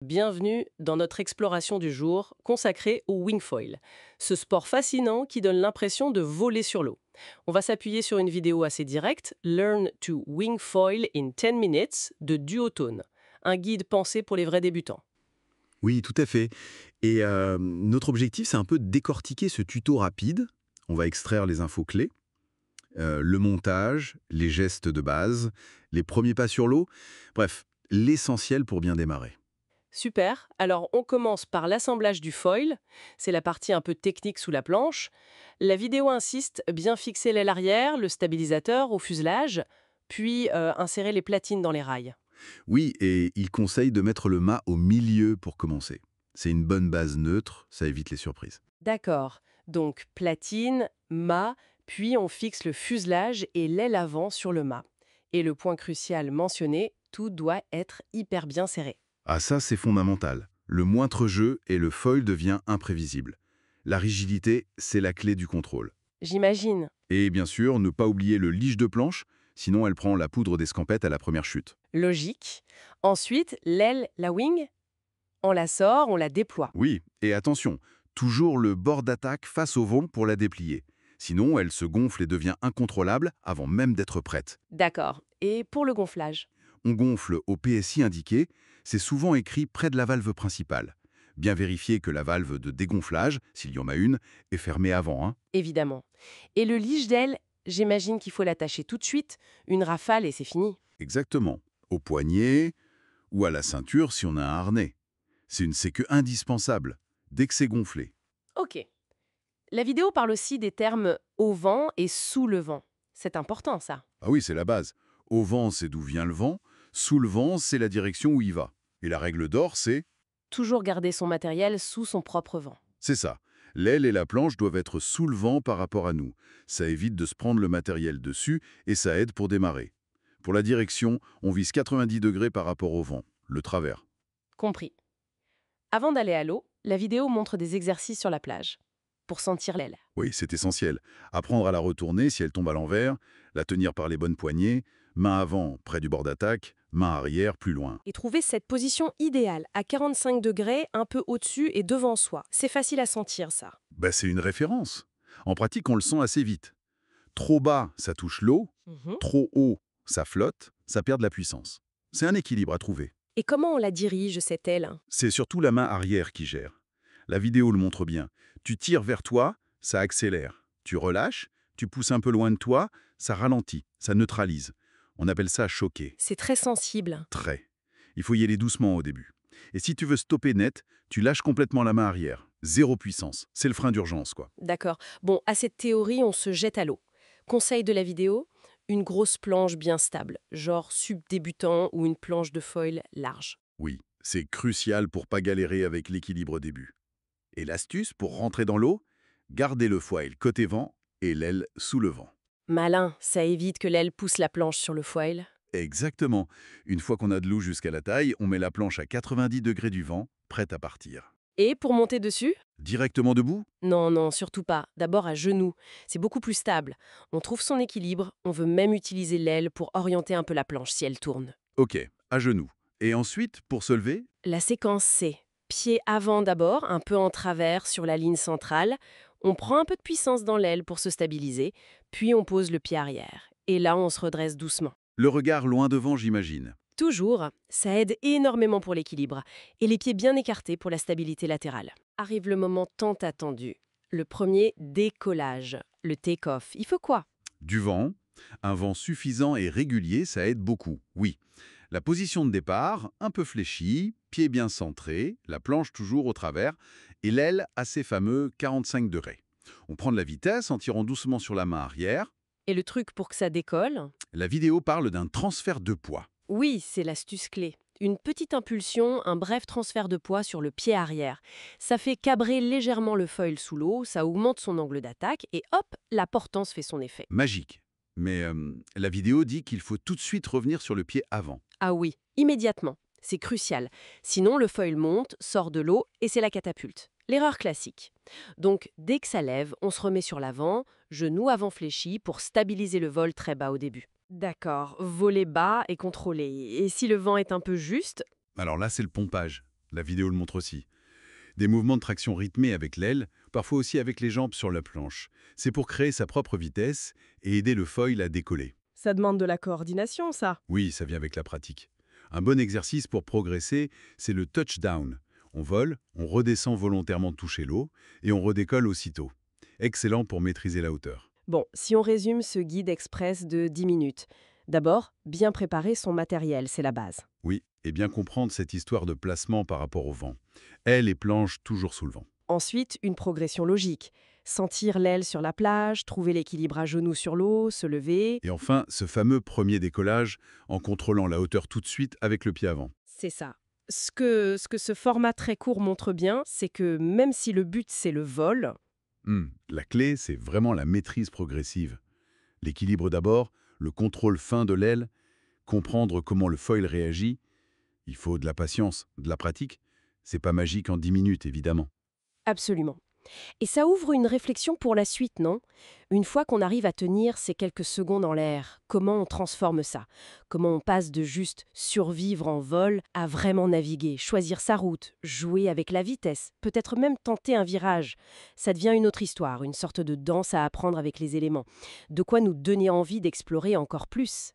Bienvenue dans notre exploration du jour consacrée au wingfoil, ce sport fascinant qui donne l'impression de voler sur l'eau. On va s'appuyer sur une vidéo assez directe, Learn to Wingfoil in 10 Minutes de Duotone, un guide pensé pour les vrais débutants. Oui, tout à fait. Et notre objectif, c'est un peu de décortiquer ce tuto rapide. On va extraire les infos clés, le montage, les gestes de base, les premiers pas sur l'eau. Bref, l'essentiel pour bien démarrer. Super, alors on commence par l'assemblage du foil, c'est la partie un peu technique sous la planche. La vidéo insiste bien fixer l'aile arrière, le stabilisateur au fuselage, puis insérer les platines dans les rails. Oui, et il conseille de mettre le mât au milieu pour commencer. C'est une bonne base neutre, ça évite les surprises. D'accord. Donc platine, mât, puis on fixe le fuselage et l'aile avant sur le mât. Et le point crucial mentionné, tout doit être hyper bien serré. Ah ça, c'est fondamental. Le moindre jeu et le foil devient imprévisible. La rigidité, c'est la clé du contrôle. J'imagine. Et bien sûr, ne pas oublier le lige de planche, sinon elle prend la poudre d'escampette à la première chute. Logique. Ensuite, l'aile, la wing, on la sort, on la déploie. Oui, et attention, toujours le bord d'attaque face au vent pour la déplier. Sinon, elle se gonfle et devient incontrôlable avant même d'être prête. D'accord. Et pour le gonflage? On gonfle au PSI indiqué, c'est souvent écrit près de la valve principale. Bien vérifier que la valve de dégonflage, s'il y en a une, est fermée avant, hein. Évidemment. Et le lige d'aile, j'imagine qu'il faut l'attacher tout de suite, une rafale et c'est fini. Exactement. Au poignet ou à la ceinture si on a un harnais. C'est une sécu indispensable, dès que c'est gonflé. Ok. La vidéo parle aussi des termes au vent et sous le vent. C'est important ça. Ah oui, c'est la base. Au vent, c'est d'où vient le vent. Sous le vent, c'est la direction où il va. Et la règle d'or, Toujours garder son matériel sous son propre vent. c'est ça. L'aile et la planche doivent être sous le vent par rapport à nous. Ça évite de se prendre le matériel dessus et ça aide pour démarrer. Pour la direction, on vise 90 degrés par rapport au vent, le travers. Compris. Avant d'aller à l'eau, la vidéo montre des exercices sur la plage. Pour sentir l'aile. Oui, c'est essentiel. Apprendre à la retourner si elle tombe à l'envers, la tenir par les bonnes poignées, main avant près du bord d'attaque, main arrière plus loin. Et trouver cette position idéale, à 45 degrés, un peu au-dessus et devant soi. C'est facile à sentir ça. C'est une référence. En pratique, on le sent assez vite. Trop bas, ça touche l'eau. Mhm. Trop haut, ça flotte, ça perd de la puissance. C'est un équilibre à trouver. Et comment on la dirige, cette aile? C'est surtout la main arrière qui gère. La vidéo le montre bien. Tu tires vers toi, ça accélère. Tu relâches, tu pousses un peu loin de toi, ça ralentit, ça neutralise. On appelle ça choquer. C'est très sensible. Très. Il faut y aller doucement au début. Et si tu veux stopper net, tu lâches complètement la main arrière. Zéro puissance. C'est le frein d'urgence, quoi. D'accord. Bon, à cette théorie, on se jette à l'eau. Conseil de la vidéo, une grosse planche bien stable, genre sub-débutant ou une planche de foil large. Oui, c'est crucial pour pas galérer avec l'équilibre au début. Et l'astuce pour rentrer dans l'eau, garder le foil côté vent et l'aile sous le vent. Malin, ça évite que l'aile pousse la planche sur le foil. Exactement. Une fois qu'on a de l'eau jusqu'à la taille, on met la planche à 90 degrés du vent, prête à partir. Et pour monter dessus? Directement debout? Non, non, surtout pas. D'abord à genoux. C'est beaucoup plus stable. On trouve son équilibre, on veut même utiliser l'aile pour orienter un peu la planche si elle tourne. Ok, à genoux. Et ensuite, pour se lever? La séquence C. Pied avant d'abord, un peu en travers sur la ligne centrale. On prend un peu de puissance dans l'aile pour se stabiliser, puis on pose le pied arrière. Et là, on se redresse doucement. Le regard loin devant, j'imagine. Toujours, ça aide énormément pour l'équilibre, et les pieds bien écartés pour la stabilité latérale. Arrive le moment tant attendu. Le premier décollage, le take-off. Il faut quoi? Du vent, un vent suffisant et régulier, ça aide beaucoup, oui. La position de départ, un peu fléchie, pied bien centré, la planche toujours au travers, et l'aile à ses fameux 45 degrés. On prend de la vitesse en tirant doucement sur la main arrière. Et le truc pour que ça décolle? La vidéo parle d'un transfert de poids. Oui, c'est l'astuce clé. Une petite impulsion, un bref transfert de poids sur le pied arrière. Ça fait cabrer légèrement le foil sous l'eau, ça augmente son angle d'attaque et hop, la portance fait son effet. Magique. Mais la vidéo dit qu'il faut tout de suite revenir sur le pied avant. Ah oui, immédiatement. C'est crucial. Sinon, le foil monte, sort de l'eau et c'est la catapulte. L'erreur classique. Donc, dès que ça lève, on se remet sur l'avant, genou avant fléchi pour stabiliser le vol très bas au début. D'accord, voler bas et contrôler. Et si le vent est un peu juste? Alors là, c'est le pompage. la vidéo le montre aussi. Des mouvements de traction rythmés avec l'aile, parfois aussi avec les jambes sur la planche. C'est pour créer sa propre vitesse et aider le foil à décoller. Ça demande de la coordination, ça. Oui, ça vient avec la pratique. Un bon exercice pour progresser, c'est le touchdown. On vole, on redescend volontairement toucher l'eau et on redécolle aussitôt. Excellent pour maîtriser la hauteur. Bon, si on résume ce guide express de 10 minutes. D'abord, bien préparer son matériel, c'est la base. Oui, et bien comprendre cette histoire de placement par rapport au vent. Aile et planche toujours sous le vent. Ensuite, une progression logique. Sentir l'aile sur la plage, trouver l'équilibre à genoux sur l'eau, se lever. Et enfin, ce fameux premier décollage en contrôlant la hauteur tout de suite avec le pied avant. C'est ça. Ce que ce format très court montre bien, c'est que même si le but c'est le vol, La clé, c'est vraiment la maîtrise progressive. L'équilibre d'abord, le contrôle fin de l'aile, comprendre comment le foil réagit. Il faut de la patience, de la pratique. C'est pas magique en 10 minutes, évidemment. absolument. Et ça ouvre une réflexion pour la suite, non? Une fois qu'on arrive à tenir ces quelques secondes en l'air, comment on transforme ça? Comment on passe de juste survivre en vol à vraiment naviguer, choisir sa route, jouer avec la vitesse, peut-être même tenter un virage? Ça devient une autre histoire, une sorte de danse à apprendre avec les éléments. De quoi nous donner envie d'explorer encore plus.